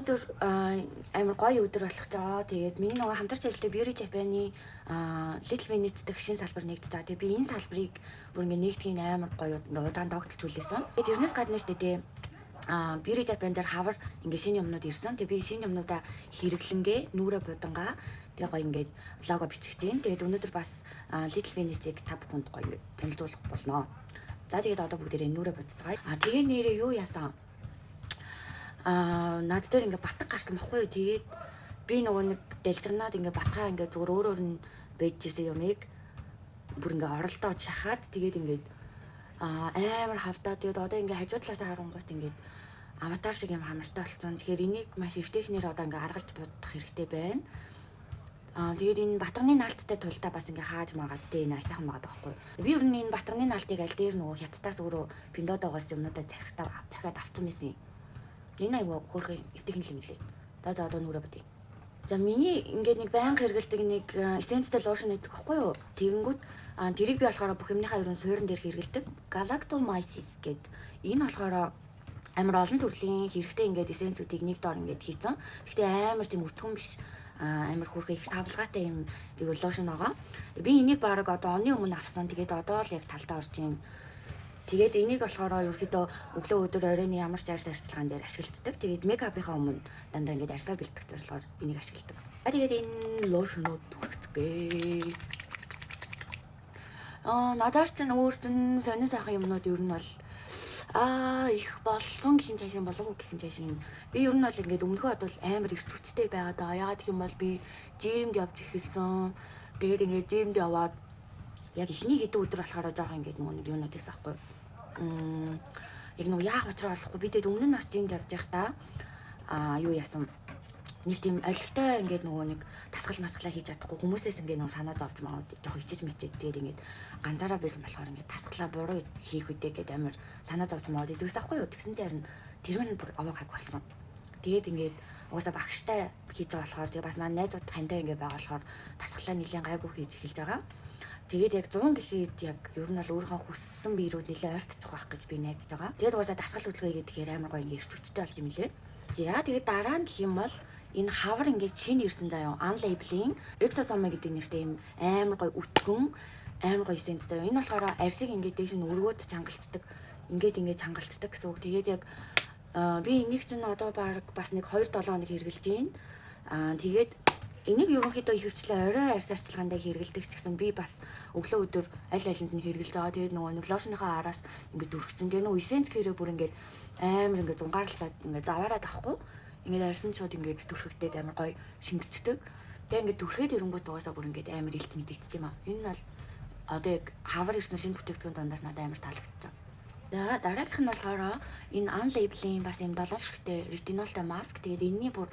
өнөөдөр амар гоё өдөр болох гэж байгаа. Тэгээд миний нөгөө хамтарч ажилладаг Beauty Japan-ы Little Venice дэх шинэ салбар нэгдэж байгаа. Тэгээд би энэ салбарыг бүр ингээ нэгдгийн амар гоё удаан тогтолж хүлээсэн. Тэгээд тэрнээс гадна штэ тий Beauty Japan дээр хавар ингээ шинэ юмнууд ирсэн. Тэгээд би шинэ юмнуудаа хэрэглэнгээ нүрэ будангаа тэгээ гоё ингээд влого бичих гэж байна. Тэгээд өнөөдөр бас Little Venice-ийг та бүхэнд гоё ингээд танилцуулах болно. За тэгээд одоо бүгдээрээ нүрэ бодцгаая. Тэгээ нэрээ юу яасан? Наад дээр ингээ батг гарсан баггүй юу. Тэгээд би нөгөө нэг дэлжгнаад ингээ батгаа ингээ зүгээр өөр нь байж исэн юмыг бүр ингээ оролдоод шахаад тэгээд ингээд амар хавтаа. Тэгээд одоо ингээ хажуу талаас харангуут ингээд аватар шиг юм хамартай болсон. Тэгэхээр энийг маш эвтэхнэр одоо ингээ аргалж будах хэрэгтэй байна. Тэгээд энэ батганы наалттай тултаа бас ингээ хааж магаад тэ энэ айтайхан байгаа байхгүй. Би ер нь энэ батганы наалтыг аль дээр нөгөө хятадаас өөрөө пиндодоогоос юмнуудаа захиад авсан байсан юм. Энэ аюу хөөрхөн эвтэхнэл юм лээ. За одоо нүрэ бодъё. За миний ингээд нэг байнга хэрэгэлдэг нэг эссенцтэй лошн гэдэг байхгүй юу? Тэгэнгүүт тэрийг би болохоор бүх юмныхаа ерөн суурин дээр хэрэгэлдэг. Galactomyces гэд. Энэ болохоор амар олон төрлийн хэрэгтэй ингээд эссенцүүдийг нэг доор ингээд хийцэн. Гэхдээ амар тийм өртгөн биш. Амар хөөрхөн их савлгаатай юм тэгвэл лошн байгаа. Би энийг баг одоо оны өмнө авсан. Тэгээд одоо л яг талдаа орж ийн. Тэгээд энийг болохоор ерөөхдөө өглөө өдөр оройн ямар ч арьс арчилгаан дээр ашигладаг. Тэгээд мейкапынхаа өмнө дандаа ингээд арьсаа бэлтгэх зорилгоор энийг ашигладаг. Тэгээд энэ лошнууд хүрцгээ. Надаар ч өөр зэн сонин сайхан юмнууд ер нь бол их болсон гэх юм цаашин болов гэх юм цаашин. Би ер нь бол ингээд өмнөхөө бодвол амар их хүчтэй байгаа даа. Яагаад гэх юм бол би жимд явж эхэлсэн. Тэгээд ингээд жимд яваад яг ихний хэдэн өдөр болохоор жоохон ингээд нөгөө нэг юунууд байсан аахгүй. Яг нөгөө яах учраа болохгүй. Би тэгээд өмнө нь бас жимд явж байхдаа юу яасан. Нэг тийм олигтой ингээд нөгөө нэг тасгал масгалаа хийж чадахгүй хүмүүсээс ингээд нөгөө санаад авч маад жоох ичиж мичээд тэгээд ингээд ганцаараа байсан болохоор ингээд тасгалаа буруу хийх үедээ гээд амар санаа зовж маад идэвс ахгүй юу. Тэгсэн чинь тэр минь бүр овоо хаг болсон. Тэгээд ингээд угаасаа багштай хийж байгаа болохоор тэгээд бас маань найзууд хандаа ингээд байгаа болохоор тасгалаа нэлээд гайгүй хийж эхэлж байгаа. Тэгээд яг 100 гэхэд яг ер нь бол өөрийнхөө хүссэн биерүүд нэлээд ойртчих واخ гэж би найдаж байгаа. Тэгээд угаасаа дасгал хөдөлгөё гэхээр амар гоё ингээд хүчтэй болт юм лээ. За тэгээд дараа нь гэх юм бол энэ хавар ингээд шинэ ирсэн заяа unlabeling exosome гэдэг нэртэй юм амар гоё өтгөн амар гоё эссенц заяа. Энэ болохоор арьсыг ингээд дээш нь өргөөд чангалцдаг. Ингээд чангалцдаг гэсэн үг. Тэгээд яг би энийг чинь одоо баг бас нэг 2-7 хоног хэрглэж байна. Тэгээд энийг ерөнхийдөө ихэвчлэн орой арьс арчилгаандаа хэргэлдэг ч гэсэн би бас өглөө өдөр аль алинд нь хэрглэж байгаа. Тэгээд нөгөө нэг лошныхаа араас ингээд дүрхчин. Тэгээд нөгөө эссенц гэрээ бүр ингээд амар ингээд зунгаарлаад ингээд заваараад авахгүй. Ингээд арьсан шууд ингээд дүрхэгдээд амар гоё шингэцдэг. Тэгээ ингээд дүрхэд ирэнгүүт угаасаа бүр ингээд амар илт мэдэгддэг юм аа. Энэ нь бол одоо яг хавар ирсэн шинэ бүтээгдэхүүн дондоос надад амар таалагдсан. За дараагийнх нь болохоор энэ unlabeling бас юм 7 ширхтээ ретинолтой маск. Тэгээд энэний бүр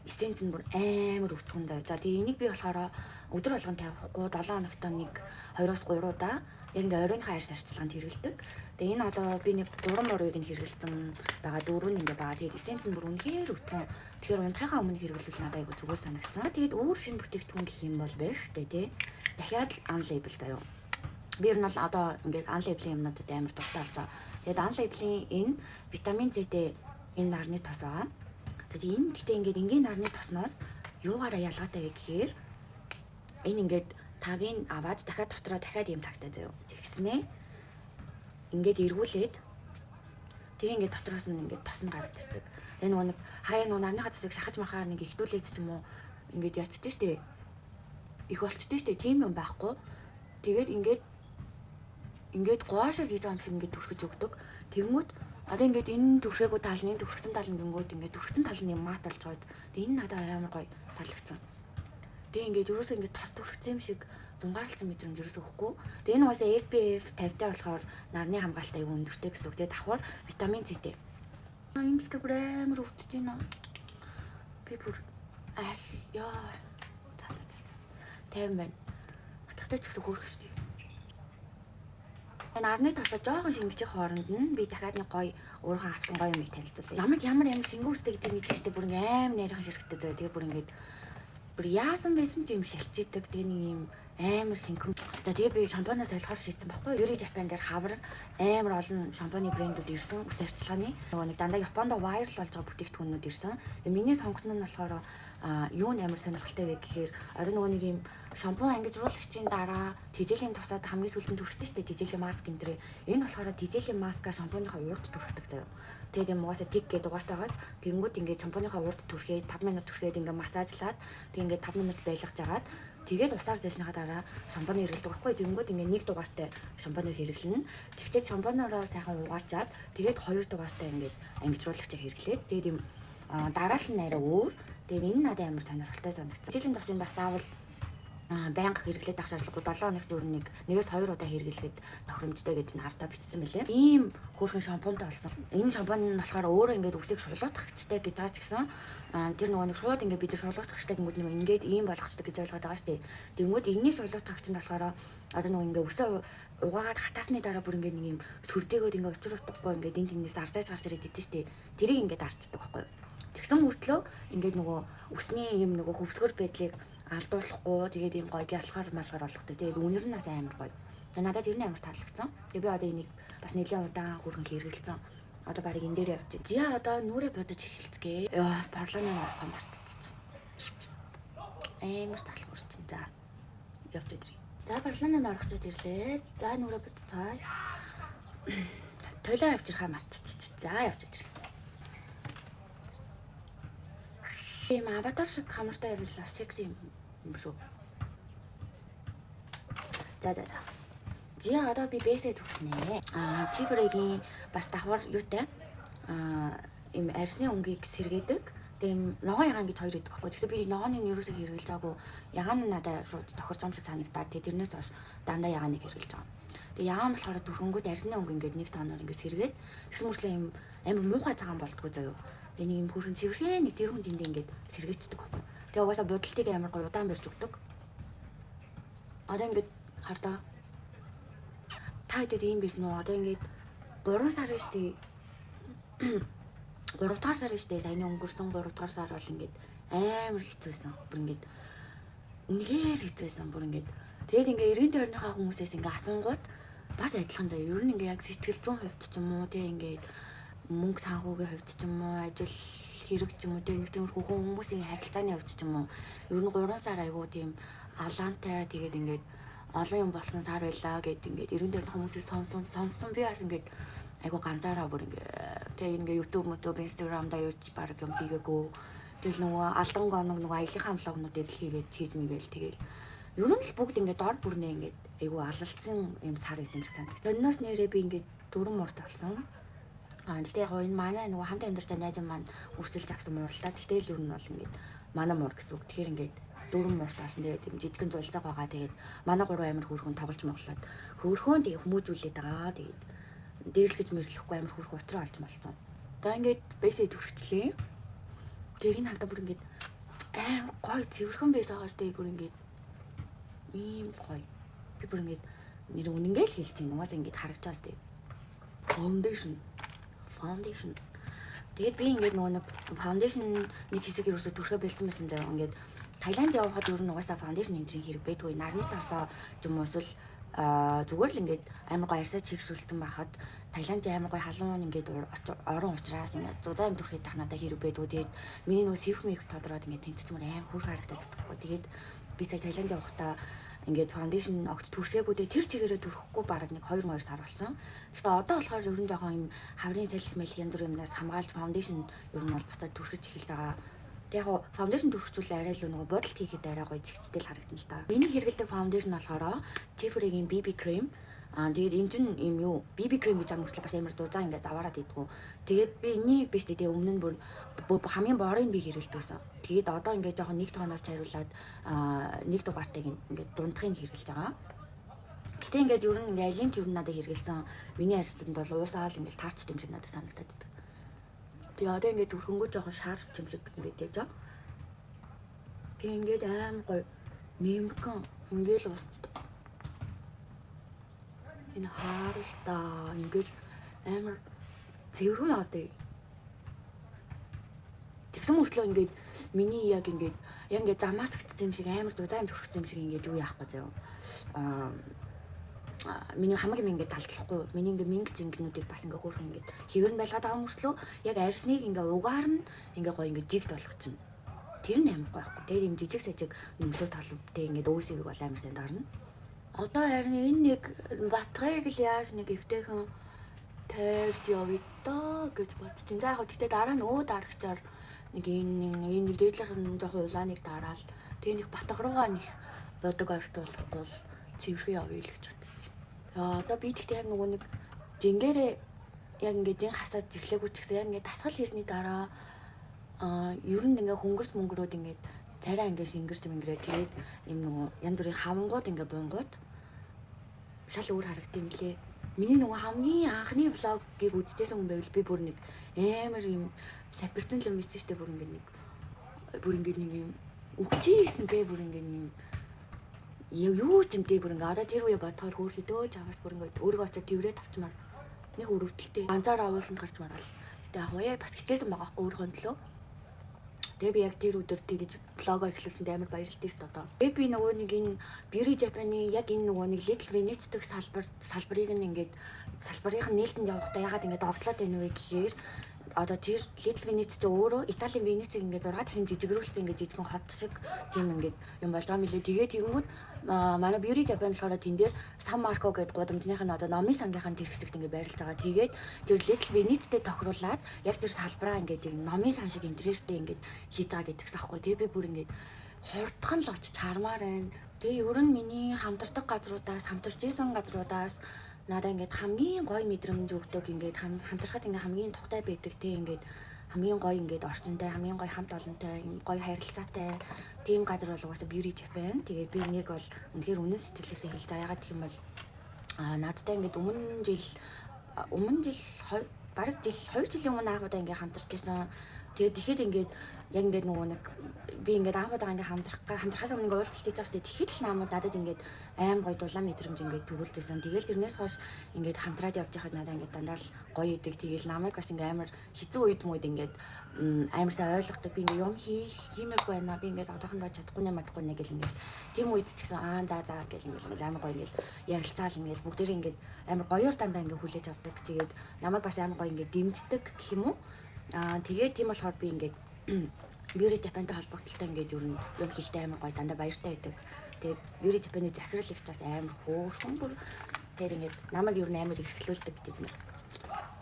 эссенц нь бүр амар өтгөн зав. За тэгээ энийг би болохоор өдөр болгон тавихгүй 7 хоногт нэг 2-3 удаа яг ингээ оройнхоо арьс арчилгаанд хэрэгэлдэг. Тэгээ энэ одоо би нэг 3 морыг нь хэрэгэлсэн байгаа 4 нь ингээ байгаа. Тэгээд эссенц нь бүр үнэхээр өтгөн. Тэгэхээр унтахынхаа өмнө хэрэглүүл надад айгу зүгээр санагдсан. Тэгээд өөр шинэ бүтээгдэхүүн гэх юм бол байна шүү дээ тий. Дахиад unlabel заяа. Би ер нь бол одоо ингээ unlabeling юмнуудад амар дуртай болж байгаа. Тэгээд unlabeling энэ витамин З-тэй энэ нарны тос байгаа. Тэгээд энэ гэхдээ ингээд энгийн нарны тосноос юугаараа ялгаатай вэ гэхээр энэ ингээд тагийг аваад дахиад дотроо дахиад юм тагтай заяа. Тэгснээ ингээд эргүүлээд тэгээ ингээд дотроос нь ингээд тос нь гараад ирдэг. Тэгээ нөгөө нэг хаяа нөгөө нарныхаа тосыг шахаж махаар нэг ихтүүлээд ч юм уу ингээд яцдээ штэ. Их болчдээ штэ. Тийм юм байхгүй. Тэгээд ингээд гоошоо хийж байгаа юм шиг ингээд түрхэж өгдөг. Тэнгүүд одоо ингээд энэ түрхээгүй тал нь түрхсэн тал нь гингүүд ингээд түрхсэн тал нь мат болж байгаад тэгээ энэ надад амар гоё таалагдсан. Тэгээ ингээд ерөөсөө ингээд тос түрхсэн юм шиг зунгаарлсан мэдрэмж ерөөсөө өгөхгүй. Тэгээ энэ угаасаа SPF 50-тай болохоор нарны хамгаалалт аюу өндөртэй гэсэн үг. Тэгээ давхар витамин З-тэй. Энэ гэдэг бүр амар өвдөж байна. Би бүр яа. За. 50 байна. Хатгатай ч гэсэн хөөрөх шүү дээ. Энэ арны тосоо жоохон шингэчих хооронд нь би дахиад нэг гоё өөрийнхөө авсан гоё юмыг танилцуулъя. Ямар шингүүстэй гэдэг мэдээстэй бүр ингээм найрхан ширхтээ зөө. Тэгээ бүр ингээд бүр яасан байсан тийм шалчидаг. Тэгээ нэг юм амар шинхэн. За тэгээ би шампунаас ойлгохоор шийдсэн баггүй. Юри Japan дээр хавар амар олон шампуны брэндүүд ирсэн. Ус арчилгааны. Нөгөө нэг дандаа Японд вайрал болж байгаа бүтээгдэхүүнүүд ирсэн. Миний сонгосон нь болохоор юу нээр сонирхолтой вэ гэхээр одоо нөгөө нэг юм шампун ангижруулагчийн дараа тэжээлийн тосоод хамгийн сүүлд түрхдэг шүү дээ. Тэжээлийн маск энэ дэр. Энэ болохоор тэжээлийн маска шампуныхаа урд түрхдэг заяа. Тэгээд юм угаасаа тик гэдэг дугаартайгааз тэгэнгүүт ингээд шампуныхаа урд түрхээ 5 минут түрхээд ингээд массажлаад тэг ингээд 5 минут байлгаж агаад тэгээд усаар зээснийхаа дараа шампуны хэрэглэдэг байхгүй. Тэгэнгүүт ингээд нэг дугаартай шампуныг хэрэглэнэ. Тэгчээд шампунаараа сайхан угаачаад тэгээд 2 дугаартай ингээд ангижруулагчаа хэрэглээд тэгээд юм дараалал нь арай өөр. Тэгээд энэ надад амар сонирхолтой санагдсан. Жилийн тосын бас заавал байнга хэрэглээд ах шаардлагагүй 7 хоногт өрнөг нэгээс 2 удаа хэрэглэхэд тохиромжтой гэдэг нь хартаа бичсэн мэлээ. Ийм хөөрхөн шампунтай болсон. Энэ шампун нь болохоор өөрөө ингээд үсийг шулуутгах хэрэгтэй гэж байгаа ч гэсэн тэр нөгөө нэг шууд ингээд бид нар шулуутгах хэрэгтэй гэмүүд нэг ингээд ийм болгохчдаг гэж ойлгоод байгаа шүү дээ. Тэгмүүд энэний шулуутгах чинь болохоор одоо нөгөө ингээд үсээ угаагаад хатаасны дараа бүр ингээд нэг юм сүрдээгөөд ингээд учир утгагүй ингээд энэ тэнээс арсаж гарч ирээд идэв шүү дээ. Тэрийг ингээд арчдаг байхгүй. Тэгсэн мөртлөө ингээд нөгөө үсний юм нөгөө хөвсгөр байдлыг алдуулахгүй тэгээд юм гоё ялахаар малгар болгохтой. Тэгээд үнэр нь бас амар гоё. Надад тэр нь амар таалагдсан. Тэгээд би одоо энийг бас нэлээд удаан хүрхэн хэрэгэлсэн. Одоо барыг энэ дээр явчих. Зя одоо нүрэ бодож эхэлцгээе. Яа, парламент орох юм мартчих. Амар талах урчин. За. Явчих дээр. За парламент орох гэж ирлээ. За нүрэ бодцгаая. Тойлоо авчирхаа мартчих. За явчих дээр. Ийм аватар шиг хамартай явлаа. Секси юм шүү. За. Зя одоо би бэсээ түгтнэ. Чифрэгийн бас давхар юутай. Ийм арсны өнгийг сэргээдэг. Тэгээд ногоон ягаан гэж хоёр идэг байхгүй. Тэгэхээр би ногооны нь ерөөсөө хэрэгжилж байгаагүй. Ягаан нь надад шууд тохирч юм шиг санагдаад. Тэгээд тэрнээс хойш дандаа ягааныг хэрэгжилж байгаа. Тэгээд ягаан болохоор төрхөнгөд арсны өнг ингээд нэг тооноор ингээд сэргээд тэгсэн мөрчлөө ийм амар муухай цагаан болдгоо заяа. Тэгээ нэг юм хөрхэн цэвэрхэн нэг тэр хүн тэндээ ингээд сэргээчдэг байхгүй. Тэгээ угаасаа будалтыг амар гоё удаан барьж өгдөг. Одоо ингээд хардаа та хэд ийм байсан уу? Одоо ингээд 3 сар биш тий. 3 дахь сар биш тий. Саяны өнгөрсөн 3 дахь сар бол ингээд амар хэцүүсэн. Бүр ингээд үнэхээр хэцүүсэн. Бүр ингээд тэгээд ингээд эргэн тойрныхаа хүмүүсээс ингээд асуунгууд бас адилхан заяа. Ер нь ингээд яг сэтгэл 100% ч юм уу тий ингээд мөнгө санхүүгийн хувьд ч юм уу ажил хэрэг ч юм уу нэг тиймэрхүү хүмүүсийн харилцааны хувьд ч юм уу ер нь 3 сар айгуу тийм алаантай тэгээд ингээд олон юм болсон сар байлаа гэд ингээд эргэн тойрны хүмүүсээс сонссон би бас ингээд айгуу ганцаараа бүр ингээд тэгээд ингээд YouTube, Instagram да юуч баг юм хийгээгүй тэгэл нөгөө алдан гоног нөгөө аяллахаа влогнуудыг л хийгээд хийж мгээл тэгэл ер нь л бүгд ингээд дор бүрнээ ингээд айгуу алалцсан юм сар юм шиг санагдав. Өнөөс нэрээ би ингээд дөрөн мурт болсон. Тэгтээ яг энэ манай нөгөө хамт амьдарч найз маань үрчилж авсан мууралтаа. Тэгтээ л ер нь бол ингээд манай муур гэсэн үг. Тэгэхээр ингээд дөрвөн муурт болсон. Тэгээд юм жижигэн зулцаг байгаа. Тэгээд манай гурван амир хөөрхөн тоглож моглоод хөөрхөн тэгээд хүмүүжүүлээд байгаа. Тэгээд дээрлэж мэрлэхгүй амир хөөрхөн утраа олж малцсан. За ингээд бэсээ төрчихлээ. Тэгээд энэ хардаа бүр ингээд амар гоё цэвэрхэн байсаагаас тэгээд бүр ингээд ийм гоё. Би бүр ингээд нэр үнэнгээл хэлж байна. Угаасаа ингээд харагдчихаас тэгээд foundation. Тэгээд би ингээд нөгөө нэг foundation нэг хэсэг ерөөсө төрхөө бэлдсэн байсан заяа. Ингээд Таиланд явхад ер нь угаасаа foundation энтрийн хэрэг байдгүй. Нарны тосоо юм уу эсвэл зүгээр л ингээд амар гоё арьсаа чигшүүлсэн байхад Таиландын амар гоё халуун ингээд орон уучраас ингээд зузаан юм төрхөд тах надад хэрэг байдгүй. Тэгээд миний нөгөө сивх тодроод ингээд тэнцчмөр амар хөөр харагдаад байхгүй. Тэгээд би сая Таиланд явахдаа ингээд foundation огт түрхээгүй дээ тэр чигээрээ түрхэхгүй бараг нэг 2 сар болсон. Гэхдээ одоо болохоор ер нь жоохон юм хаврын салхи мэлх янз бүр юмнаас хамгаалж foundation ер нь бол буцаад түрхэж эхэлж байгаа. Тэг яг foundation түрхчүүл арай л нөгөө бодолт хийхэд арай гоё зэгцтэй л харагдана л та. Миний хэрэглэдэг foundation болохоор Jeffree-гийн BB cream. Тэгээд энэ чинь юм юу BB cream гэж амарчлаа бас амар дузаа ингээд заваараад идэггүй. Тэгээд би энийг биш дээ өмнө нь бүр хамгийн борыг би хэрэглэдэгсэн. Тэгээд одоо ингээд жоохон нэг тооноор цайруулаад нэг дугаартайг ингээд дундахыг хэрэглэж байгаа. Гэтэ ингээд ер нь ингээд алийн ч ер нь надад хэрэгэлсэн миний арьсанд бол уусаал ингээд таарч юм шиг надад санагдаад байдаг. Тэгээд одоо ингээд өрхөнгөө жоохон шаарч юм шиг ингээд яаж аа. Тэгээд ингээд аим гоё нэмгэн ингээд устдаг. Энэ хаалтаа ингээл амар цэвэрхэн авдаг. Тэгсэн мөртлөө ингээд миний яг ингээд замаас өгцсөн юм шиг амар зузаан төрчихсөн юм шиг ингээд юу яахгүй заяа. Миний хамаг юм ингээд далдлахгүй. Миний ингээд минг зингнүүдийг бас ингээд хөөрхөн ингээд хэвэр нь байлгаад байгаа мөртлөө яг арьсныг ингээд угаар нь ингээд гоё ингээд жигд болгочихно. Тэр нь амар гоё байхгүй. Тэгээд юм жижиг сажиг нөмсөө талбтай ингээд өөсөвийг бол амар сайн дарна. Одоо харин энэ нэг батгыг л яаж нэг эвтэйхэн тайрч явъя даа гэж бодчих. За яг гэхдээ дараа нь дарагчаар нэг энэ нэг дээдлийнх нь жоохон улааныг дараал тэгээ нэг батг руугаа нэг бодог ойртуулахгүй бол цэвэрхэн явъя л гэж бодчих. Одоо би тэгтээ яг нөгөө нэг жингээрээ яг ингээд жин хасаад эхлэхгүй ч гэсэн яг ингээд дасгал хийсний дараа ер нь ингээд хөнгөрч мөнгөрөөд ингээд царай ингээд шингэрч мэнгэрээ тэгээд юм нөгөө янз бүрийн хавангууд ингээд бунгууд шал өөр харагдсан мөлий. Миний нөгөө хамгийн анхны влогийг үзчихсэн хүн байвал би бүр нэг амар юм сапирсан л юм ийсэн штэ бүр ингээд нэг юм өгчээсэн те бүр ингээд юм юу ч юм те бүр ингээд одоо тэр үе бодохоор хөөх хөдөөж аваас бүр ингээд өөрийгөө очоод тэрврээ тавчмаар нэг өрөвдөлтэй ганцаараа ууланд гарч маргаал. Гэтэ яг уяа бас хичээсэн байгаа хгүй өөрийнхөө төлөө. Тэгээ би яг тэр өдөр тэгж влогоо эхлүүлсэнд амар баярлалтай шүү дээ одоо. Тэгээ би нөгөө нэг энэ Beauty Japan-ы яг энэ нөгөө нэг Little Venice дэх салбарыг ингээд салбарынх нь нээлтэнд явахдаа ягаад ингээд огтлоод байна вэ гэхээр одоо тэр Little Venice ч өөрөө Италийн Венецийг ингээд 6 дахин жижигрүүлсэн ингээд жижигхэн хот шиг тийм ингээд юм болж байгаа мөлий. Тэгээ тэгэнгүүт манай Beauty Japan болохоор тэн дээр San Marco гэдэг гудамжных нь одоо номын сангийнхаа тэр хэсэгт ингээд байрлаж байгаа. Тэгээд тэр Little Venice-тэй тохируулаад яг тэр салбараа ингээд юм номын сан шиг интерьертэй ингээд хийж байгаа гэдэгс аахгүй. Тэгээ би бүр ингээд хурдхан л очиж хармаар байна. Тэгээ ер нь миний хамтардаг газруудаас хамтарч исэн газруудаас надаа ингээд хамгийн гоё мэдрэмж өгдөг ингээд хамтрахад ингээд хамгийн тухтай байдаг те ингээд хамгийн гоё ингээд орчинтай хамгийн гоё хамт олонтой гоё харилцаатай тийм газар бол угаасаа Beauty Japan. Тэгээд би энийг бол үнэхээр үнэн сэтгэлээсээ хэлж байгаа. Ягаад гэх юм бол надтай ингээд өмнө жил бараг жил 2 жилийн өмнө анхудаа ингээд хамтарч байсан. Тэгээд тэгэхэд ингээд яг ингээд нөгөө нэг би ингээд анхудаа ингээд хамтрахаас өмнө ингээд уулзалт хийж байгаа шүү дээ. Тэгэхэд л намайг надад ингээд аим гоё дулаан мэдрэмж ингээд төрүүлжсэн. Тэгэл тэрнээс хойш ингээд хамтраад явж байхад надаа ингээд дандаа л гоё идэг. Тэгэл намайг бас ингээд амар хэцүү үед ингээд амар сайн ойлгодог. Би ингээд юм хиймээргүй байна. Би ингээд одоохондоо чадахгүй нэ гэл ингээд тийм үед ч гэсэн за гэл ингээд амар гоё ингээд ярилцаал ингээд бүгдээрээ ингээд амар гоёор дандаа ингээд хүлээж авдаг. Тэгээд намайг бас амар гоё ингээд дэмждэг гэх юм уу. Тэгээд тийм болохоор би ингээд Beauty Japan-тай холбогдлолтой ингээд ер нь юм хийхдээ амар гоё дандаа баяртай байдаг. Тэгээд Beauty Japan-ы захирал их бас амар хөөрхөн бүр тэгээд ингээд намайг ер нь амар ихлүүлдэг гэдэг юм.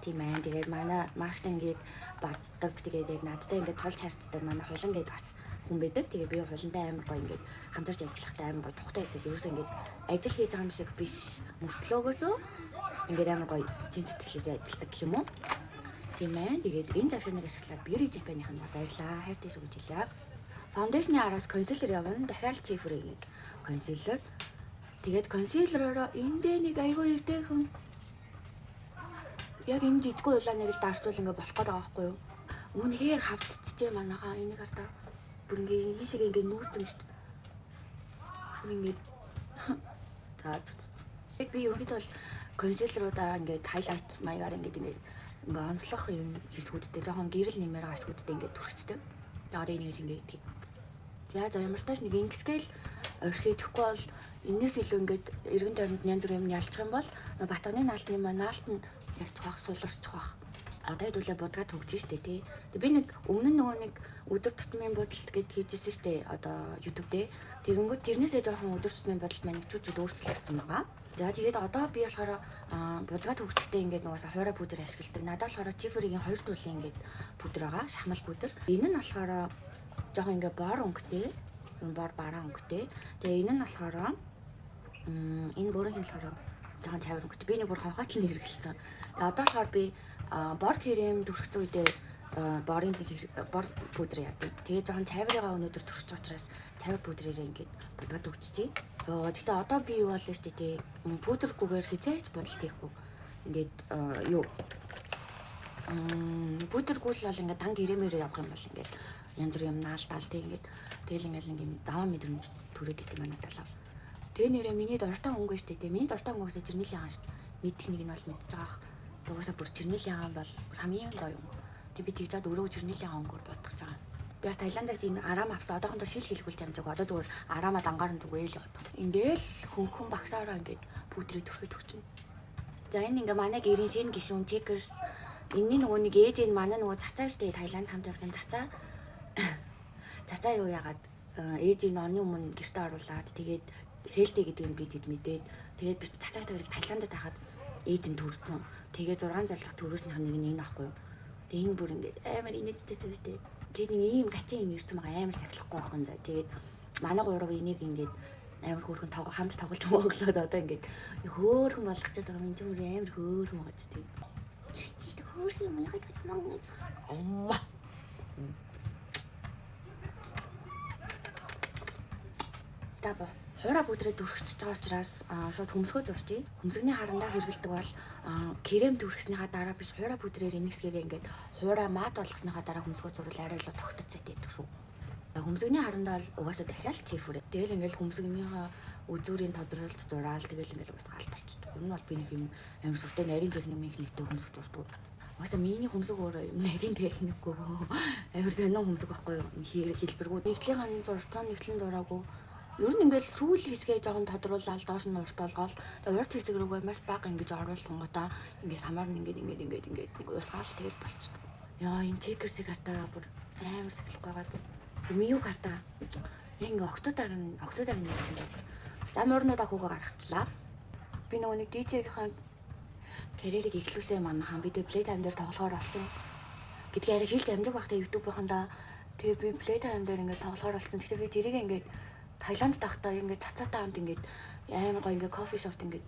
Тийм ээ. Тэгээд манай маркетингийг баддаг. Тэгээд яг надтай ингээд тулж харцдаг манай хулан гэдэг бас хүн байдаг. Тэгээд би хулантай амар гоё ингээд хамтарч ажиллахтай амар гоё тухтай байдаг. Ерөөсөө ингээд ажил хийж байгаа юм шиг биш. Мөртлөөгөөсөө ингээд амар гоё чин сэтгэлээсээ ажилладаг гэх юм уу? Тийм ээ. Тэгээд энэ завширныг ашиглаад Beauty Japan-ийн баярлаа. Хайртай шүү гэж хэлье. Фаундейшны араас консилер явна. Дахиад чифрийг консилер. Тэгээд консилероо эндээ нэг айгүй өвтэйхэн яг энэ жижиггүй улааныг л дарчвал ингээ болох гээд байгаа байхгүй юу? Үнэхээр хавдчихжээ манайхаа энийг хардаа. Бүр ингээ ийшээ ингээ нүүцэн шүү дээ. Бүр ингээ за би ерөнхийдөө бол консилеруудаа ингээ хайлайт маягаар ингээ онцлох юм хэсгүүдтэй жоохон гэрэл нэмэр байгаа хэсгүүдтэй ингээд түрхцдэг. Тэгээд энийг л ингээд за ямар тааш нэг ингэсгээл орхидэхгүй бол энэс илүү ингээд эргэн тойронд янз бүр юм ялчих юм бол батганы наалтны наалт нь явчих бах суларчих бах. Одоо хэдүүлээ будгаа төгжиж штэ тий. Тэг би нэг өмнө нь нөгөө нэг өдөр тутмын бодолт гэд хийжсэн штэ одоо YouTube дээр. Тэгэнгүүт тэрнээсээ жоохон өдөр тутмын бодолт маань чүчүүд өөрчлөгдсөн байгаа. За тэгээд одоо би болохоор будгаа төгжихдээ ингээд нугасаа хуурай пудр ашигладаг. Надад болохоор Чиферийн 2 туйлын ингээд пудр байгаа. Шахмал пудр. Энэ нь болохоор жоохон ингээд бор өнгөтэй. Бор бараа өнгөтэй. Тэгээ энэ нь болохоор энэ бүрийн болохоор жоохон цайвар өнгөтэй. Би нэг бүр хонхойтл нь хэрэгэлсэн. Тэгээ одоо болохоор би бор крем төрөх үедээ бор пудр яадаг. Тэгээ жоохон цайварыгаа өнөөдөр төрчих учраас цайвар пудрээрээ ингээд будгаа төгжчихье. Гэхдээ одоо би юу болоо штэ тий пудргүйгээр хизээч бодолт хийхгүй. Ингээд юу пудрггүй л бол ингээд дан гэрэмээрээ явах юм бол ингээд янз бүр юм наалтаал тий ингээд тэгэл ингээд юм заваа мэдрэмж төрөөд идэв манай талаа. Тэгээ нэрээ миний дуртай өнгө штэ тий миний дуртай өнгөөс чернилийн хаан штэ мэдэх нэг нь бол мэдж байгаах. Дугасаа бүр чернилийн хаан бол хамгийн гоё өнгө. Тэг би тэгжээд өөрөө чернилийн хаан өнгөөр бодож байгаа. Би бас Таиландаас ийм араам авсан. Одоохондоо шил хэлгүүлж амжааг. Одоо зүгээр араамаа дангаар нь түгээл яваад. Ингээл хөнгөн багсаараа ингээд пүүдрээ төрөхөд өгчнө. За энэ ингээ манай гэрийн шинэ гишүүн Checkers. Энэний нөгөө нэг ээж энэ манай нөгөө цацаа штэ Таиланд хамт явсан цацаа. Цацаа юу яагаад ээж энэ оны өмнө гэртээ оруулаад тэгээд хэлтэй гэдэг нь бидэд мэдээд тэгээд би цацаа тавьж Таиландд байхад ээж нь төрсөн. Тэгээд 6 залгах төрөөснийх нь нэг нь энэ ахгүй юу. Тэгээд энэ бүр ингээд амар инээдтэй зүйлтэй. Тэгээд нэг ийм гачин юм ирсэн байгаа амар сахилахгүй байхын да. Тэгээд манай гурав энийг ингээд амар хөөрхөн хамт тоглож моглоод одоо ингээд хөөрхөн болгочиход байгаа юм. Зүгээр амар хөөрхөн байгаа ч тийм. Тийш хөөрхөн юм яагаад гэж маа. Амма. Таба хураа бүдрээ дүрхэж байгаа учраас шууд хөмсгөө зурчий. Хөмсгний харандаа хэрэгэлдэг бол крем дүрхснийхаа дараа биш хураа бүдрээр энэсгээ ингээд хураа мат болгосныхаа дараа хөмсгөө зурвал арай л тогтцоо зайтай шүү. Хөмсгний харандаа бол угаасаа дахиад чифүрэ. Тэгэл ингээд хөмсгнийхаа үзүүрийн тодруулж зураал тэгэл ингээд уусгаал болчихдог. Энэ бол би нэг юм амар сүртэй нарийн техник нэгтэй хөмсг зурдаг. Угаасаа миний хөмсг өөрөө нарийн техникгүй амар сонин хөмсг байхгүй юу? Хэлбэргүй. Нэгтлийн зурцсан нэгтлэн зураагүй. Ер нь ингээд сүүл хэсгээ жоохон тодруулаад доош нь урт болгоол урт хэсэг рүүгээ маш бага ингэж оруулсан гоо ингээд самар нь ингээд нэг уусгаал тэгэл болчихдог. Яа энэ Checkers-ийг хартаа бүр амар сахилахгүй байгаад Мию хартаа яг ингээд октодаар нь ярьсан байдаг. Зам уурнуудаа хөөгөө гаргачлаа. Би нөгөө нэг DJ-ийн карьерийг эхлүүлсэн манайхан бид Playtime дээр тоглохоор болсон. Гэдгийг арай хэлж амжиг байхдаа YouTube-ийнхандаа тэгээ би Playtime дээр ингээд тоглохоор болсон. Тэгэхээр би тэрийг ингээд Таиланд тахтаа ингээд цацаатай хамт ингээд амар гоо ингээд кофе шопт ингээд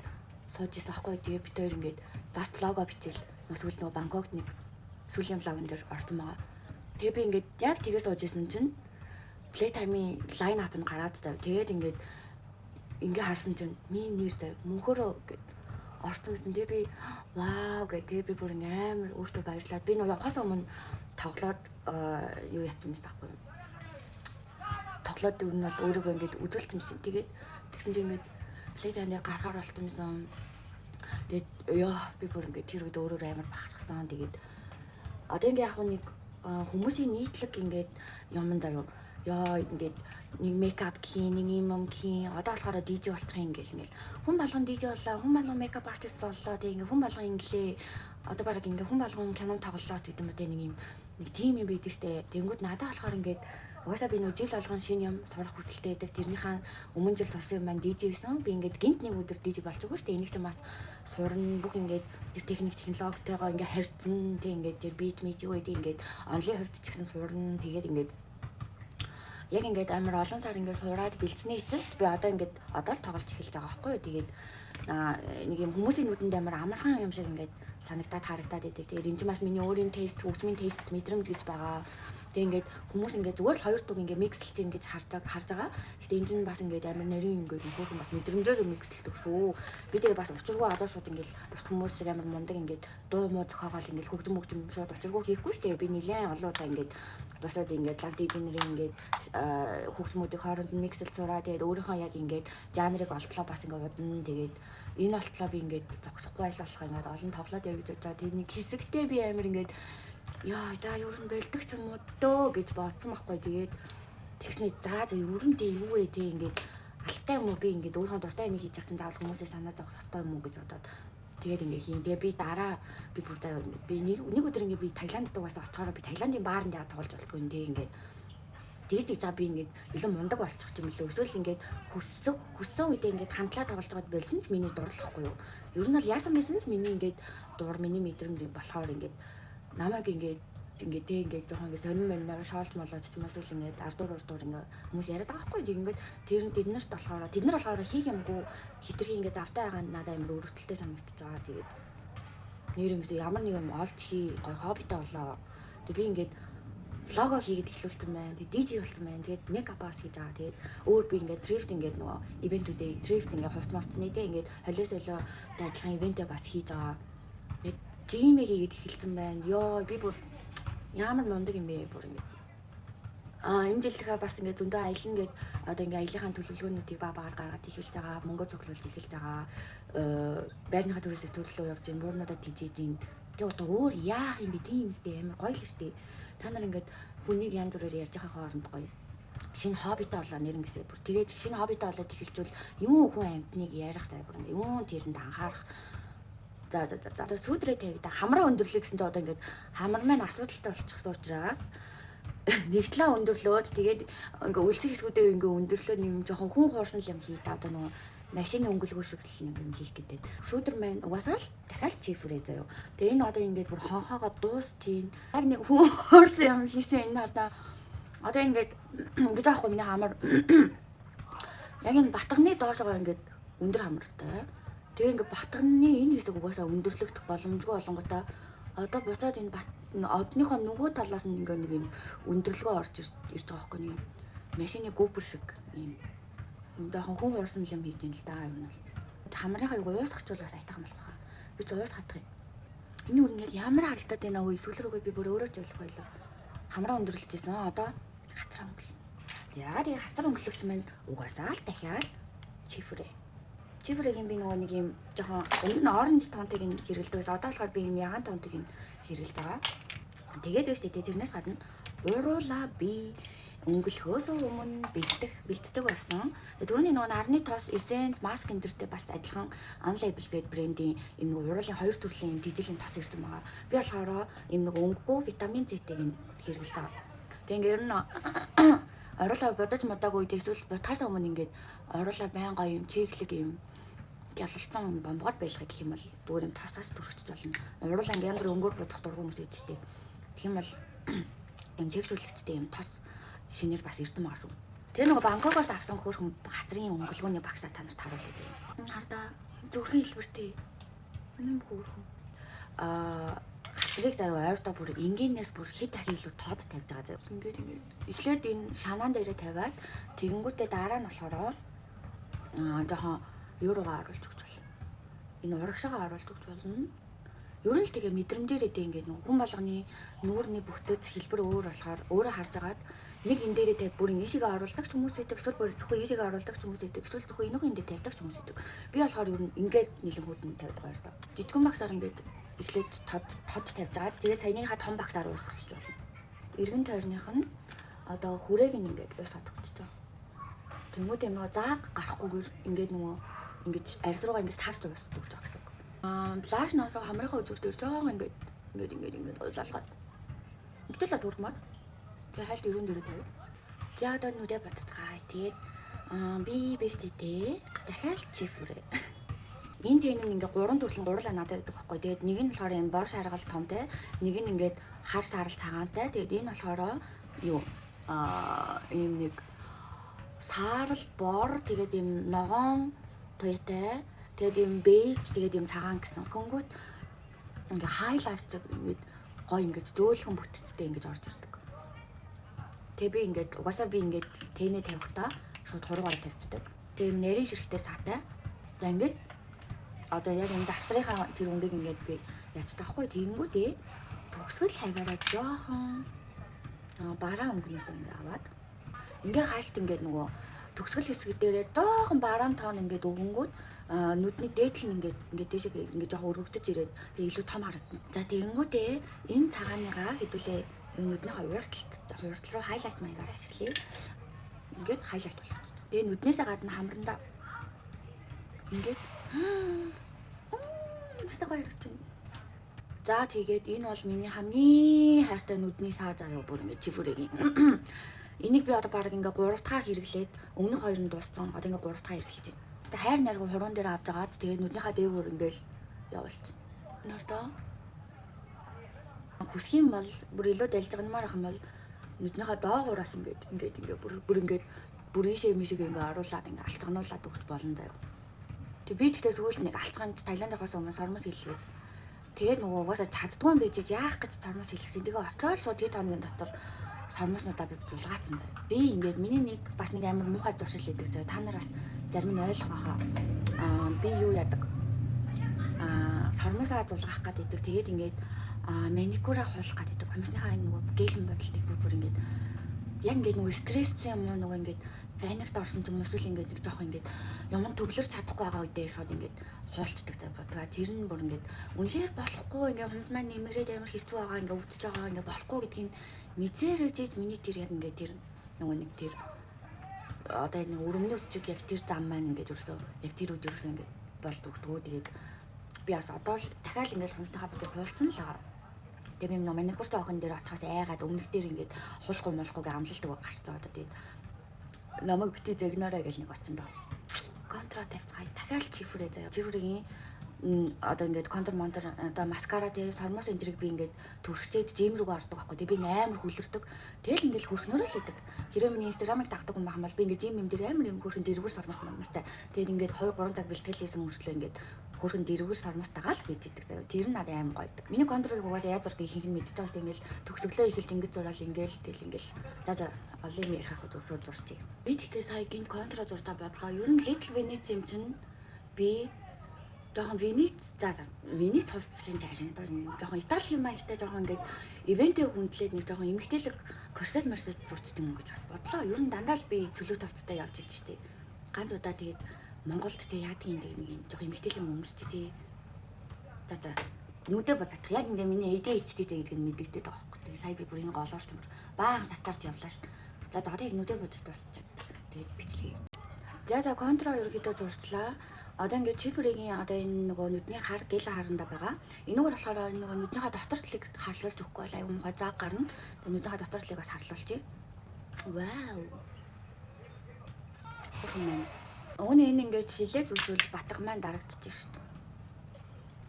сууж ирсэн аахгүй. Тэгээ бид хоёр ингээд бас блого бичээл сүүл нөгөө Бангкокт нэг сүүлийн блогон дээр орсон байгаа. Тэгээ би ингээд яг тэгээ сууж ирсэн чинь Playtime-ийн лайн ап нь гараад зав. Тэгээд ингээд харсан чинь миний нэр зав мөнхөрөө гэд орсон гэсэн. Тэгээ би вау гэдэг. Тэгээ би бүр амар өөртөө баярлаад би нөгөө явахаас өмнө тоглоод юу яцсан мэт аахгүй. Тоглоод өөр нь бол өөрийгөө ингээд үзүүлсэн байсан. Тэгээд тэгсэн чинь ингээд Playtime-ээр гарахаар болсон юмсан. Тэгээд би бүр ингээд тэр үед өөрөөр амар бахархсан. Тэгээд одоо ингээд яг нэг хүмүүсийн нийтлэг ингээд юм заяа. Ингээд нэг мейкап хийн, нэг юм хийн. Одоо болохоор DJ болчих юм ингээл хүн болгон DJ боллоо, хүн болгон мейкап артист боллоо. Тэгээд ингээд хүн болгон инглээ. Одоо бараг ингээд хүн болгон кино тоглолоо гэдэг юм те нэг тим юм байдаг штэ. Тэнгүүд надад болохоор ингээд угаасаа би нөө жил болгон шинэ юм сурах хүсэлтэй байдаг. Тэрнийхээ өмнө жил сурсан юм маань DJ гэсэн. Би ингээд гинт нэг өдөр DJ болж байгаа шүү дээ. Энийг ч бас сурна бүх ингээд тэр техник технологитойгоо ингээд харьцсан. Тэг ингээд тэр бит юу гэдэг ингээд онлайн хувьд ч гэсэн сурна. Тэгээд ингээд яг ингээд амар олон сар ингээд сураад бэлдсэний эцэст би одоо л тоглож эхэлж байгаа байхгүй юу. Тэгээд нэг юм хүмүүсийн нүдэнд амар амархан юм шиг ингээд санагдаад харагдаад идэг. Тэгээд энэ ч бас миний өөрийн тест, хөгжмийн тест мэдрэмж гэж байгаа. Тэгээ ингээд хүмүүс ингээд зүгээр л хоёр дуг ингээд микслж ийн гэж харж байгаа. Гэтэ энэ чинь бас ингээд амар нарийн ингээд хөөрхөн бас мэдрэмжээр микслдэг шүү. Би тэгээ бас учиргүй одоо шууд ингээд бус хүмүүс шиг амар мундаг ингээд дуу муу зохиогоол ингээд хөгжим шууд учиргүй хийхгүй шүү дээ. Би нэлээд олон удаа ингээд босоод ингээд лаг дижнерийн ингээд хөгжмүүдийг хооронд нь миксэлж сураа. Тэгээд өөрийнхөө яг ингээд жанрыг олдлоо бас ингээд удна. Тэгээд энэ болтлоо би ингээд зогсохгүй байлуулах ингээд олон тоглоод явж байгаа. Тэгээд нэг хэсэгтээ би амар ингээд за ер нь бэлдэг ч юм уу дөө гэж бодсон байхгүй. Тэгээд тэгснэ за ер нь дээ юу вэ те ингээд алтай юм уу би ингээд өөрийнхөө дуртай юм хийж чадсан заавал хүмүүсээ санаа зовох хэрэгтэй юм уу гэж бодоод тэгээд ингээд хийн. Тэгээ би дараа би бүр заа би нэг өдөр ингээд би Таиландд угаасаа очихоор би Таиландын баарнд яа тоглож болтгүй нэ ингээд тэгж за би ингээд илүү мундаг болчих юм лээ. Эсвэл ингээд хүссэн үедээ ингээд хамтлаа тоглож байгаад болсон ч миний дурлахгүй юу. Ер нь бол яасан байсан ч миний ингээд дур миний мэдрэмж болохоор ингээд намайг ингээд жоохон ингээд сонин мэнээр шоолж молоод ч юм уу ингээд ардуур ингээд хүмүүс яриад байгаа байхгүй. Ингээд тэд нарт болохоор тэд нар болохоор хийх юмгүй хитрхи ингээд завтай байгаа надад амар өрөвдөлтэй санагдчихж байгаа. Тэгээд нэр ингээд ямар нэг юм олж хий гой хоббитой болоо. Тэгээд би ингээд лого хийгээд эхлүүлсэн байна. Тэгээд DJ болсон байна. Тэгээд мейкап бас хийж байгаа. Тэгээд өөр би ингээд thrift ингээд нөгөө ивентүүдээ thrift ингээд хувц мовцны дээ ингээд холиосолоо адилхан ивентээ бас хийж байгаа. Жимээ хийгээд эхэлсэн байна. Би бүр ямар мундаг юм бэ бүр ингэ. Энэ жилдээ бас ингэ зөндөө аялна гэд одоо ингэ аяллахын төлөвлөгөөнүүдийг багаар гаргаад эхэлж байгаа. Мөнгө цуглуулж эхэлж байгаа. Байрныхаа төрөөсөө төлөлөө явж гин, буурнуудад тижээж гин. Тэгээ одоо өөр яах юм бэ тийм үстэй амар гоё л штэ. Та нар ингэ Хүнийг янз бүрээр ярьж байгаа хооронд гоё. Шинэ хоббитой болоо нэрнгэсээ бүр тэгээд шинэ хоббитой болоод эхэлжүүл юм хүн амьтныг ярих зай бүр юм тэрэнд анхаарах. За сүүдрээ тавьда хамраа өндөрлөө гэсэн чинь одоо ингээд хамар маань асуудалтай болчихсон учраас нэгтлээ өндөрлөөд тэгээд ингээ үлцэг хэсгүүдээ ингээ өндөрлөөд нэг жоохон хүн хуурсан юм хий та одоо нөгөө машины өнгөлгөө шиг юм хийх гэдэг. Сүүдэр маань угаасаа л дахиад чифрээ заяа. Тэгээ энэ одоо ингээд бүр хонхоогоо дуусчихин. Яг нэг хүн хуурсан юм хийсэн энэ хардаа одоо ингээд ингэж аахгүй миний хамар яг энэ батганы доошоо ингээд өндөр хамартай. Тэгээ ингээд батганы энэ хэсэг угаасаа өндөрлөгдөх боломжгүй болонготой одоо буцаад энэ одныхоо нөгөө талаас нь ингээд нэг юм өндөрлөгөө орж ирж байгаа байхгүй нэг машины гүпер шиг юм даахан хүн хуурсан юм хийж ин л да юм бол хамрынхаа юу уусгахчул бас айтах юм болох хаа. Би ч уус хатах юм. Энэ үр нь яг ямар харагдаад байна вэ? Эсвэл рүүгээ би бүр өөрөө ч ойлгохгүй л. Хамраа өндөрлөж ийсэн одоо хацар өнгөл. За тэгээ хацар өнгөлөгч маань угаасаа л дахиад чифрээ. Чифрэгийн би нөгөө нэг юм жоохон өмнө нь оранж тонтыг нь хэрэгэлдэг байсан. Одоо болохоор би юм ягаан тонтыг нь хэрэгэлж байгаа. Тэгээд өштэй тэрнээс гадна уруула би өнгөлөхөөс өмнө бэлддэг байсан. Түрүүний нөгөө нарны тоос эссенц маск эндэртэй бас адилхан Unlabel гэдэг брендийн энэ нөгөө уруулын хоёр төрлийн юм дижилийн тос ирсэн байгаа. Би болохоор энэ нөгөө өнгөгүй витамин З-ийг нь хэрэгэлж байгаа. Тэгээ ингээ ер нь оруулаа бодож модаагүй үед эсвэл ботхаас өмнө ингээд оруулаа байнга юм чеклэг юм гялалцсан бомбогод байлгах гэх юм бол зүгээр юм тосоос төрөгчж болно. Уруулаа ингээ янз бүр өнгөөр бодох дургүй хүмүүс идэж тээ. Тэгэх юм бол юм чекшүүлэгчтэй юм тос шинээр бас ирсэн байгаа шүү. Тэгээ нөгөө Бангкокоос авсан хөөрхөн хацрын өнгөлгөөний багсаа та нарт харуулъя зэ. Энэ хардаа зүрхэн хэлбэртэй юм хөөрхөн. Хацрыг заяа ойртоо бүр энгийнээс бүр хэд дахин илүү тод тавьж байгаа зэ. Ингээд эхлээд энэ шанаан дээрээ тавиад тэгэнгүүтээ дараа нь болохоор жоохон юуруугаа оруулж өгч болно. Энэ урагшаага оруулж өгч болно. Ер нь л тэгээ мэдрэмжээрээ дээ ингээд хүн болгоны нүүрний бүтэц хэлбэр өөр болохоор өөрөө харж агаад нэг энэ дээрээ тавь бүр ийшээгээ оруулдаг ч хүмүүс байдаг, эсвэл бүр төхөө ийшээгээ оруулдаг ч хүмүүс байдаг, эсвэл төхөө энэхүү эндээ тавьдаг ч хүмүүс байдаг. Би болохоор ер нь ингээд нийлэнгүүд нь тавьдаг байр та. Жижигэн багсаар ингээд эхлээд тод тавьж агаад тэгээ цайныхаа том багсаар уусгах гэж болно. Иргэн тойрных нь одоо хүрээг нь ингээд уусгаад өгч байгаа. Тэнгүүд юм нөгөө зааг гарахгүйгээр ингээд нөгөө ингээд арьс руугаа ингээд таарч уусгаж өгч байгаа гэсэн. Плаш насаа хамрынхаа үзүүр дээр жоохон ингээд улаалгаад. Итэл төрмөд. Тэгээ хайлт өрөөнд дөрөө тавь. За одоо нүдэ батцгаа. Тэгээд би бэстэдээ дахиад чифрээ. Энэ тэн нь ингээ 3 төрлийн гурлаа надад гэдэг байхгүй. Тэгээд нэг нь болохоор энэ бор шаргал томтой, нэг нь ингээд хар сарал цагаантай. Тэгээд энэ болохоор юу ийм нэг сарал бор тэгээд ийм ногоон туяатай. Тэгээд ийм бэж тэгээд ийм цагаан гэсэн. Гүнгүүт ингээ хайлайт ингээд гой ингээд зөөлхөн бүтцтэй ингээд орж ирдэг. Тэгээ би ингээд угаасаа би ингээд тэнэ тавихтаа шууд хуруугаар тавьчихдаг. Тэгээ юм нэрийн ширхтээ саатай. За ингээд одоо яг энэ завсрынхаа тэр өнгийг ингээд би ячдаг хгүй тэгэнгүүтээ төгсгөл хаваараа жоохон бараа өнгөнөөс ингээд аваад ингээ хайлт ингээд нөгөө төгсгөл хэсэг дээрээ жоохон бараан тоон ингээд өвөнгүүд нүдний дээдл нь ингээд дэшээ ингээд жоохон өргөвдөж ирээд тэгээ илүү том харагдана. За тэгэнгүүтээ энэ цагааныгаа хэдүүлээ нүднийхээ хууртал руу хайлайт маягаар ашиглая. Ингээд хайлайт болгочих. Тэгээ нүднээсээ гадна хамрандаа ингээд өстө гоё ирчихэн. За тэгээд энэ бол миний хамгийн хайртай нүдний саа заяа бүр ингээд чифүрэгийн. Энийг би одоо баг ингээд 3 дахь хэрэглээд өмнөх 2 нь дууссан. Одоо ингээд 3 дахь хэрэглэж байна. Тэгээ хайр наргуу хуруун дээр авч агаад тэгээд нүднийхээ дээгүүр ингээд явуулчих. Нэрдөө хүсэх юм бол бүр илүү дэлж гэнмаар ах юм бол нүднийхээ доогуураас ингээд бүр ийшээ мишиг ингээд оруулаад ингээд алцгануулаад өгч болно заяа. Тэг би тэгтээ сүүлд нэг алцгаанд Таиландаас өмнө сормос хэллээд тэгээд нөгөө угаасаа чаддгүй юм байж яах гэж сормос хэлсэн. Тэгээ очоод шууд тэд хоногийн дотор сормоснуудаа би зулгаацсан даа. Би ингээд миний нэг бас нэг амар муухай зуршил хийдэг заяа. Та нар бас зарим нь ойлгох байхаа. Би юу яадаг? Сормосоо зулгаах гэдэг. Тэгээд ингээд маникюраа хуулах гэдэг. Хүмүүсийнхаа энэ нөгөө гэлэн бодолтыг би бүр ингээд яг ингээд нөгөө стресссэн юм уу нөгөө ингээд паникт орсон ч юм уу эсвэл ингээд нэг жоох ингээд юм төвлөрч чадахгүй байгаа үедээ шууд ингээд хуульчдаг зав бодгаа. Тэр нь бүр ингээд үнэхээр болохгүй ингээд хүмүүс маань нэмэрээд амар хэцүү байгаа ингээд өвдөж байгаа ингээд болохгүй гэдгийг Мизэрэж миний тэр яг ингээд тэр нөгөө нэг тэр одоо нэг өрөмний өчиг яг тэр зам маань ингээд ерөөсөө яг тэр үед ерөөсөө ингээд болдгоо. Тэгээд би бас одоо л дахиад ингээд хумсныхаа бодыг хуульцсан л байгаа. Тэгээд би маникюр жоохон дээр очихоос айгаад өмнөх дээр ингээд хулахгүй молхгүйг амлалдаг гарцсан одоо тэгээд намайг бити загнаарай гэж нэг очиндоо. Контра тавьцгаая. Дахиад чифрээ заяа. Чифрэгийн одоо ингээд контур монтор одоо маскара тий сормоос энтрийг би ингээд түрхчээд жим рүү ордог байхгүй тий би амар хүлэрдэг тэгэл ингээд хөрхнөрөө л идэг хэрэв миний инстаграмыг дагдаг юм бахмал би ингээд жим юм дээр амар юм хөрхөн дэрвэр сормоос мамстай тэгэл ингээд 2-3 цаг бэлтгэлээсэн мөрчлөө ингээд хөрхөн дэрвэр сормоостайгаа л бийж идэг заяа тэр нь надад амар гойдог миний контурыг угаасаа яаж зурдаг ихэнх нь мэдчихэж байгаа ингээд төгсөглөө ихэлж ингээд зураал ингээд тэгэл ингээд за олон юм ярих хахад зуршууд зурчих би тэгтээ сая гинт контра зуртаа бодлоо ер нь Little Venice юм чинь би жоохон Венец Венец хувцсхийн цаашаа жоохон Итали маягтай жоохон ингээд ивэнтээ хүндлээд нэг жоохон эмгтээлэг корсет марсет зурцдаг юм гэж бас бодлоо. Ер нь дандаа л би чөлөө тавцтай явж идэж штэ. Ганц удаа тэгээд Монголд тэг яадаг юм нэг юм жоохон эмгтээлэг өмсч тий. За нүдэ бодох яг ингээд миний ADHD гэдэг нь мэддэгдээд байгаа байхгүй. Тэгээд сая би бүр энэ голоорч юм баахан сатарч явлаа ш. За одоо яг нүдэ бодож дуусчаад тэгээд бичлэгээ. За контра ерөөдөө зурчлаа. Одоо ингээд чифрэгийн одоо энэ нөгөө нүдний хар гэл харанда байгаа. Энэгээр болохоор энэ нөгөө нүднийхээ дотортлыг харлуулж өгөхгүй бол аюу муухай зааг гарна. Тэгээ нүднийхээ дотортлыг бас харлуулчих. Вау. Өөний энэ ингээд шилээ зүжүүл батга маань дарагдчих шүү дээ.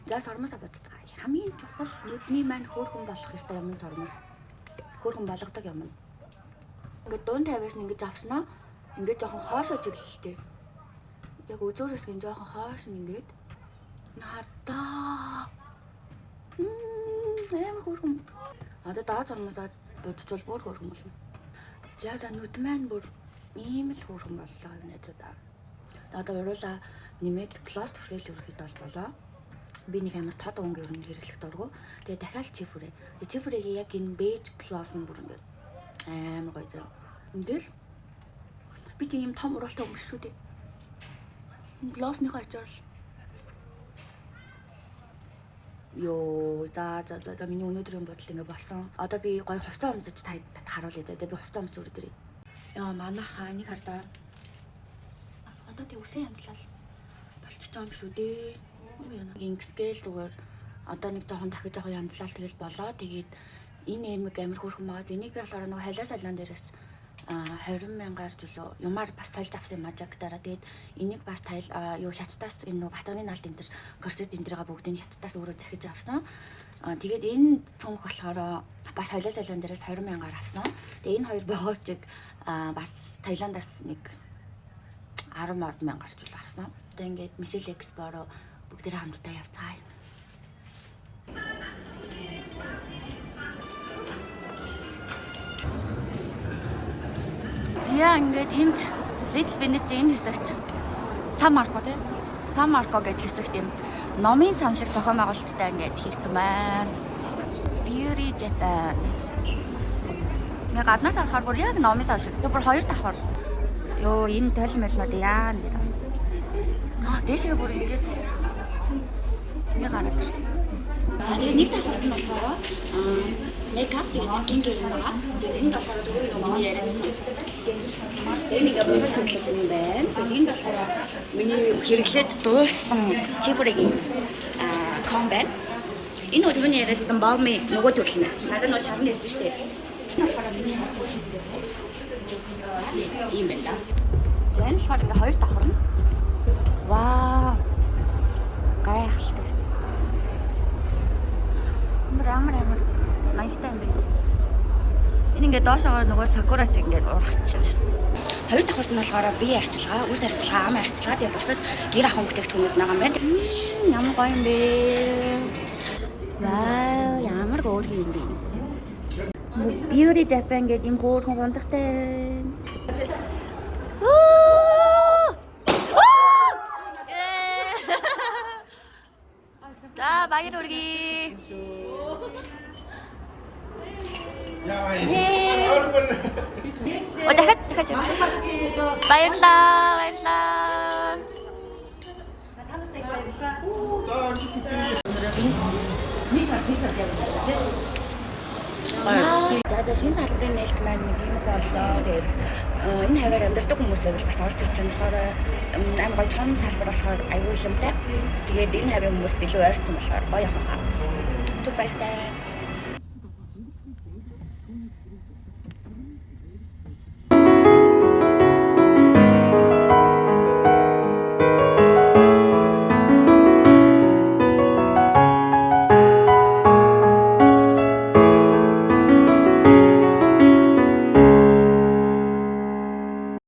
За сормосоо бодцгаая. Хамгийн чухал нүдний маань хөөрхөн болох ёстой юм сормос. Хөөрхөн болгодог юм. Ингээд дуун тавиас нь ингэж авснаа. Ингээд жоохон хоошоо чиглэлтэй. Яг өзөөрөөс гин жоохон хоош нь ингээд нартаа амар хөргөн одоо доод сормосоо бодчихвол бүр хөргөн болно. За нүд маань бүр ийм л хөргөн боллоо найзуудаа. Одоо уруулаа нэмээд глосс түрхэл өрөхөд болоо. Би нэг амар тод өнгө ер нь хэрэглэх дургу. Тэгээ дахиад чифрээ. Чифрэгийн яг энэ бэж глосс нь бүр ингээд амар гоё зөө. Ингээл би тийм том уралтай өнгө шүү дээ. Глоссныхаа ачаар ёо за миний өнөөдрийн бодол ингэ болсон. Одоо би гоё хувцас өмсөж таад харуулъя. За би хувцас өмсөж өрөөдөрье. Яа манайхаа нэг хардаа. Одоо тэг үсэн янзлал болчих жоом шүү дээ. Үгүй яана. Ингэсгээл зүгээр одоо нэг жоохон дахиж жоохон янзлал тэгэл болоо. Тэгээд энэ эмэг амир хөрхөн байгаа. Энийг би болохоор нэг халиа салон дээрээс 20,000-аар жуулөө юмар бас сольж авсан мажагтаараа тэгээд энийг бас юу хятадаас энэ батганы наалт энэ төр корсет энэ төрөга бүгдийг хятадаас өөрөө захиж авсан. Тэгээд энэ цонх болохоор бас халиа салон дээрээс 20,000-аар авсан. Тэгээд энэ хоёр боховчиг бас Таиландаас нэг 10,000-аар жуулаа авсан. Тэгээд ингээд Мишель Экспоро бүгдээрээ хамтдаа явцгаая. Яа ингээд энд Little Venice энэ хэсэгт San Marco тий. San Marco гэж хэсэгт юм номын саналыг зохион байгуулалттай ингээд хийгдсэн байна. Beauty Japan. Нэг гаднаас харахаар бүр яг номын санал. Тэг бүр хоёр давхар. Йоо энэ тойл мэлнүүд яа нэг. Дээшээ бүр ингээд нэг гараад ирсэн. За тэгээ нэг давхарт нь болохоор мейкап гэдэг skincare юм байна. Тэгээд энэ болохоор түрүүний миний яриадсан энийг абсолют төлөв юм байна. Тэгээд энэ болохоор миний хэрэглээд дууссан чифрэгийн ком байна. Энэ түрүүний яриадсан балми нөгөө төрөл нь. Надад нөгөө шавны эссэн шүү дээ. Энэ болохоор миний харсан чифрээ. Ийм байна. Тэгээд энэ болохоор ингээ хоёр давхар нь. Вау. Гайхалтай. Амар маягтай юм байна. Энэ ингээд доошоо нөгөө сакурач ингээд ургачих. Хоёр давхарт нь болохоор бие арчилгаа, үс арчилгаа, ам арчилгаа тэгээ бусад гэр ахуйн бүтээгдэхүүнүүд байгаа юм байна. Ямар гоё юм бэ? Вау, ямар гоё юм бэ? Beauty Japan гэдэг юм хөөрхөн гондагтай. За баяр хүргэе. дахиад баярлаа. За гоё. За шинэ салбарын нээлтмээр нэг юм боллоо. Тэгээд энэ хаваар амьдардаг хүмүүсээ бол бас орж ирж сонирхоор амар гоё том салбар болохоор аюул юмтай. Тэгээд энэ хавийн хүмүүст илүү ойрцсон болохоор гоё явах хаа. Түр баяртай.